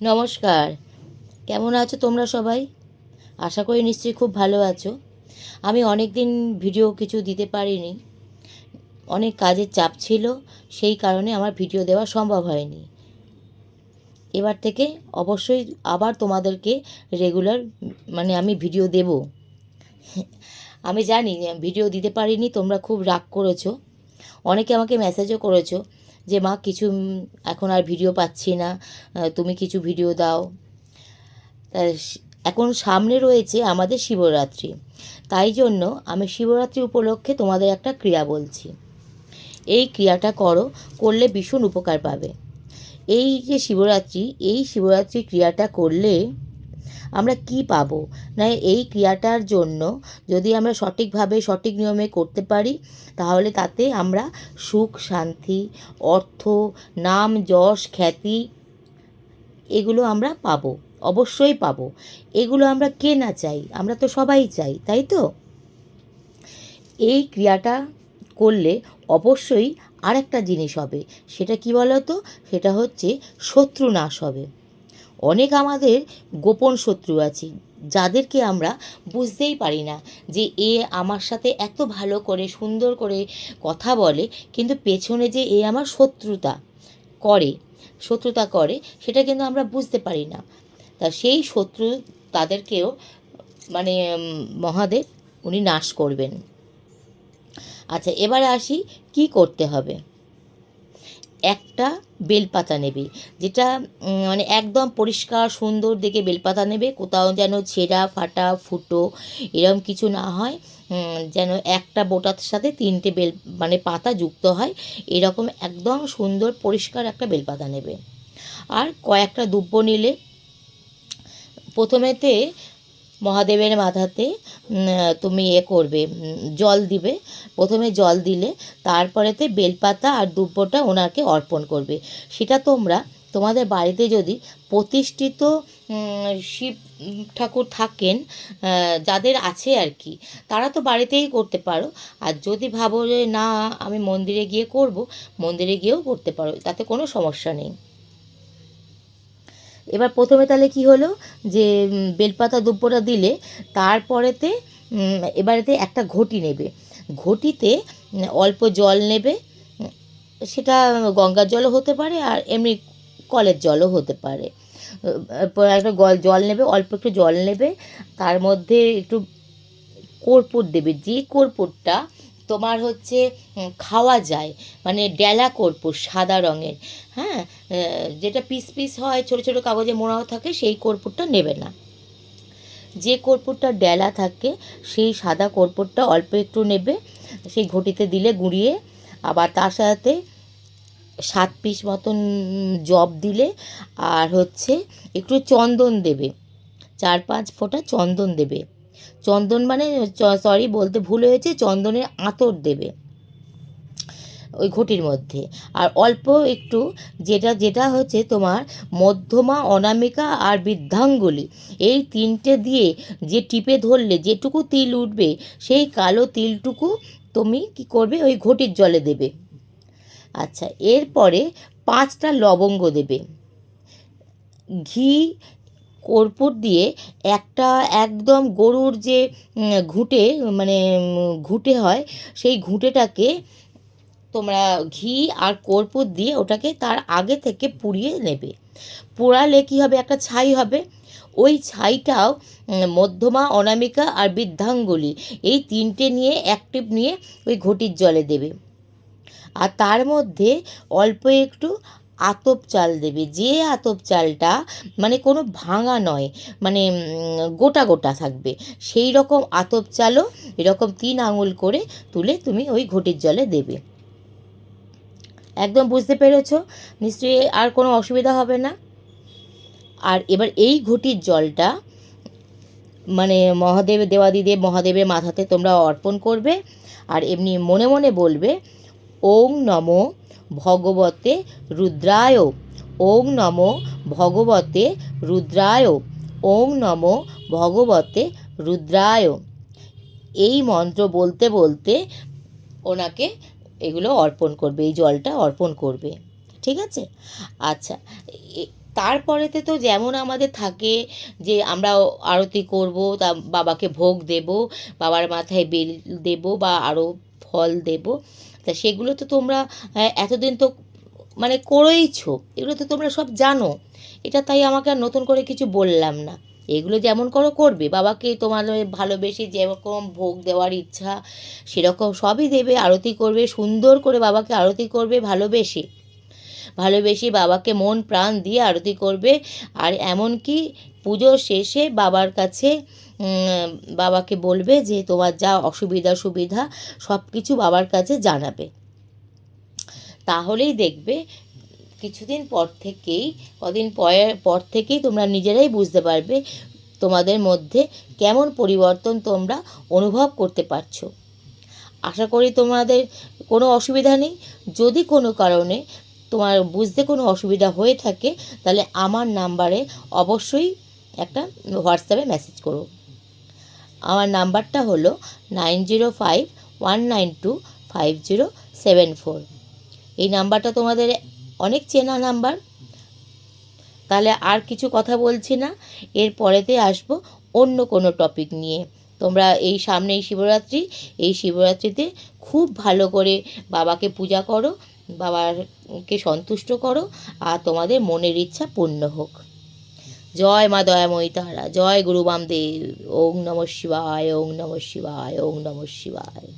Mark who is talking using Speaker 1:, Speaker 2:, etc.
Speaker 1: নমস্কার। কেমন আছো তোমরা সবাই? আশা করি নিশ্চয়ই খুব ভালো আছো। আমি অনেক দিন ভিডিও কিছু দিতে পারিনি। অনেক কাজের চাপ ছিল, সেই কারণে আমার ভিডিও দেওয়া সম্ভব হয়নি। এবার থেকে অবশ্যই আবার তোমাদেরকে রেগুলার আমি ভিডিও দেব। আমি জানি ভিডিও দিতে পারিনি, তোমরা খুব রাগ করেছো। অনেকে আমাকে মেসেজও করেছো যে মা কিছু এখন আর ভিডিও পাচ্ছি না, তুমি কিছু ভিডিও দাও। তা এখন সামনে রয়েছে আমাদের শিবরাত্রি, তাই জন্য আমি শিবরাত্রি উপলক্ষে তোমাদের একটা ক্রিয়া বলছি। এই ক্রিয়াটা করলে ভীষণ উপকার পাবে। এই যে শিবরাত্রি, এই শিবরাত্রি ক্রিয়াটা করলে আমরা কি পাবো না, এই ক্রিয়াটার জন্য যদি আমরা সঠিকভাবে সঠিক নিয়মে করতে পারি, তাহলে তাতে আমরা সুখ, শান্তি, অর্থ, নাম, যশ, খ্যাতি এগুলো আমরা পাবো, অবশ্যই পাবো। এগুলো আমরা কে না চাই? আমরা তো সবাই চাই, তাই তো? এই ক্রিয়াটা করলে অবশ্যই আর একটা জিনিস হবে। সেটা কি বলো তো? সেটা হচ্ছে শত্রু নাশ হবে। অনেক আমাদের গোপন শত্রু আছে, যাদেরকে আমরা বুঝতেই পারি না যে এ আমার সাথে এত ভালো করে সুন্দর করে কথা বলে, কিন্তু পেছনে যে এ আমার করে শত্রুতা করে, সেটা কিন্তু আমরা বুঝতে পারি না। তা সেই শত্রু তাদেরকেও মহাদেব উনি নাশ করবেন। আচ্ছা, এবারে আসি কি করতে হবে। একটা বেলপাতা নেবে, যেটা একদম পরিষ্কার সুন্দর দেখে বেলপাতা নেবে, কোথাও যেন ছেঁড়া ফাটা ফুটো এরম কিছু না হয়, যেন একটা বোটার সাথে তিনটে পাতা যুক্ত হয়, এরকম একদম সুন্দর পরিষ্কার একটা বেলপাতা নেবে। আর কয়েকটা দুব্বো নিলে, প্রথমেতে মহাদেবের মাথাতে তুমি করবে, জল দিবে। প্রথমে জল দিলে তারপরেতে বেলপাতা আর দুব্বটা ওনাকে অর্পণ করবে। সেটা তোমরা তোমাদের বাড়িতে যদি প্রতিষ্ঠিত শিব ঠাকুর থাকেন, যাদের আছে আর কি, তারা তো বাড়িতেই করতে পারো। আর যদি ভাবো যে না আমি মন্দিরে গিয়ে করব, মন্দিরে গিয়েও করতে পারো, তাতে কোনো সমস্যা নেই। এবার প্রথমে তাহলে কি হলো যে বেলপাতা দুব্বটা দিলে, তারপরেতে এবারেতে একটা ঘটি নেবে। ঘটিতে অল্প জল নেবে, সেটা গঙ্গার জলও হতে পারে আর এমনি কলের জলও হতে পারে। একটা জল নেবে, অল্প একটু জল নেবে, তার মধ্যে একটু কর্পূর দেবে। যে কর্পূরটা তোমার হচ্ছে খাওয়া যায়, ডেলা কর্পূর সাদা রঙের, হ্যাঁ, যেটা পিস পিস হয়, ছোটো ছোটো কাগজে মোড়াও থাকে, সেই কর্পূরটা নেবে না। যে কর্পূরটা ডেলা থাকে সেই সাদা কর্পূরটা অল্প একটু নেবে, সেই ঘটিতে দিলে গুঁড়িয়ে। আবার তার সাথে 7 পিস মতন জব দিলে, আর হচ্ছে একটু চন্দন দেবে, 4-5 ফোঁটা চন্দন দেবে। চন্দন সরি বলতে ভুল হয়েছে, চন্দনের আঁতর দেবে ওই ঘটির মধ্যে। আর অল্প একটু যেটা যেটা হচ্ছে তোমার মধ্যমা, অনামিকা আর বৃদ্ধাঙ্গুলি, এই তিনটে দিয়ে যে টিপে ধরলে যেটুকু তিল উঠবে, সেই কালো তিলটুকু তুমি কি করবে, ওই ঘটির জলে দেবে। আচ্ছা, এরপরে 5টা লবঙ্গ দেবে। ঘি, কর্পূর দিয়ে একটা একদম গরুর যে ঘুঁটে ঘুঁটে হয়, সেই ঘুঁটেটাকে তোমরা ঘি আর কর্পূর দিয়ে ওটাকে তার আগে থেকে পুড়িয়ে নেবে। পোড়ালে কী হবে, একটা ছাই হবে। ওই ছাইটাও মধ্যমা, অনামিকা আর বৃদ্ধাঙ্গুলি, এই তিনটে নিয়ে অ্যাক্টিভ নিয়ে ওই ঘটির জলে দেবে। আর তার মধ্যে অল্প একটু আতপ চাল দেবে, যে আতপ চালটা কোনো ভাঙা নয়, গোটা গোটা থাকবে, সেই রকম আতপ চালও এরকম 3 আঙুল করে তুলে তুমি ওই ঘটির জলে দেবে। একদম বুঝতে পেরেছো নিশ্চয়ই? আর কোনো অসুবিধা হবে না। আর এবার এই ঘটির জলটা দেওয়াদিদেব মহাদেবের মাথাতে তোমরা অর্পণ করবে। আর এমনি মনে মনে বলবে, ওং নমো ভগবতে রুদ্রায়, ওং নমো ভগবতে রুদ্রায়, ওং নমো ভগবতে রুদ্রায়। এই মন্ত্র বলতে বলতে ওনাকে এগুলো অর্পণ করবে, এই জলটা অর্পণ করবে। ঠিক আছে? আচ্ছা, তারপরেতে তো যেমন আমাদের থাকে যে আমরা আরতি করব, তা বাবাকে ভোগ দেব, বাবার মাথায় বেল দেব বা আরও ফল দেব। তা সেগুলো তো তোমরা এতদিন তো মানে করেইছো, এগুলো তো তোমরা সব জানো। এটা তাই আমাকে আর নতুন করে কিছু বললাম না। এগুলো যেমন করো করবে, বাবাকে তোমার ভালোবেসে যেরকম ভোগ দেওয়ার ইচ্ছা সেরকম সবই দেবে, আরতি করবে, সুন্দর করে বাবাকে আরতি করবে ভালোবেসে, ভালোবেসে বাবাকে মন প্রাণ দিয়ে আরতি করবে। আর এমনকি পুজোর শেষে বাবার কাছে বাবাকে বলবে যে তোমার যা অসুবিধা সুবিধা সব কিছু বাবার কাছে জানাবে। তাহলেই দেখবে কিছুদিন পর থেকেই, কদিন পর থেকেই তোমরা নিজেরাই বুঝতে পারবে তোমাদের মধ্যে কেমন পরিবর্তন তোমরা অনুভব করতে পারছো। আশা করি তোমাদের কোনো অসুবিধা নেই। যদি কোনো কারণে তোমার বুঝতে কোনো অসুবিধা হয়ে থাকে তাহলে আমার নাম্বারে অবশ্যই একটা হোয়াটসঅ্যাপে মেসেজ করো। আমার নাম্বারটা হলো 9051925074। এই নাম্বারটা তোমাদের অনেক চেনা নাম্বার। তাহলে আর কিছু কথা বলছি না, এর পরেতে আসবো অন্য কোনো টপিক নিয়ে। তোমরা এই সামনে এই শিবরাত্রিতে খুব ভালো করে বাবাকে পূজা করো, বাবাকে সন্তুষ্ট করো, আর তোমাদের মনের ইচ্ছা পূর্ণ হোক। জয় মা দয়াময়ী তারা, জয় গুরু বামদেব। ওং নমঃ শিবায়, ওং নমঃ শিবায়, ওং নমঃ শিবায়।